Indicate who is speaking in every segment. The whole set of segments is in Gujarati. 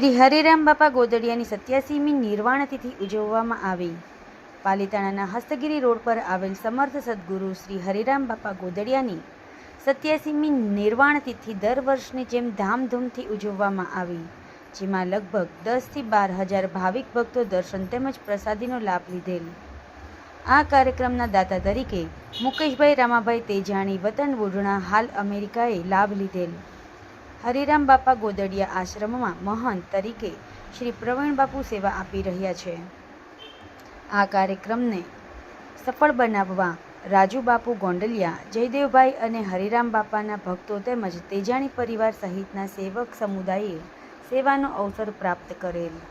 Speaker 1: શ્રી હરિરામ બાપા ગોદડિયાની 87મી નિર્વાણ તિથિ ઉજવવામાં આવી। પાલિતાણાના હસ્તગીરી રોડ પર આવેલ સમર્થ સદગુરુ શ્રી હરિરામ બાપા ગોદડિયાની 87મી નિર્વાણ તિથિ દર વર્ષની જેમ ધામધૂમથી ઉજવવામાં આવી, જેમાં લગભગ 10 થી 12 હજાર ભાવિક ભક્તો દર્શન તેમજ પ્રસાદીનો લાભ લીધેલ। આ કાર્યક્રમના દાતા તરીકે મુકેશભાઈ રામાભાઈ તેજાણી વતન વુઢણા હાલ અમેરિકાએ લાભ લીધેલ। હરિરામ બાપા ગોદડિયા આશ્રમમાં મહંત તરીકે શ્રી પ્રવીણ બાપુ સેવા આપી રહ્યા છે। આ કાર્યક્રમને સફળ બનાવવા રાજુ બાપુ ગોંડલિયા, જયદેવભાઈ અને હરિરામ બાપાના ભક્તો તેમજ તેજાણી પરિવાર સહિતના સેવક સમુદાયે સેવાનો અવસર પ્રાપ્ત કરેલ।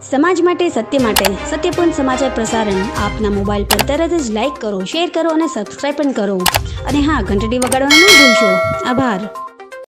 Speaker 2: સમાજ માટે, સત્ય માટે, સત્યપૂર્ણ સમાચાર પ્રસારણ આપના મોબાઈલ પર તરત જ લાઈક કરો, શેર કરો અને સબસ્ક્રાઈબ પણ કરો। અને હા, ઘંટડી વગાડવાનું ન ભૂલશો। આભાર।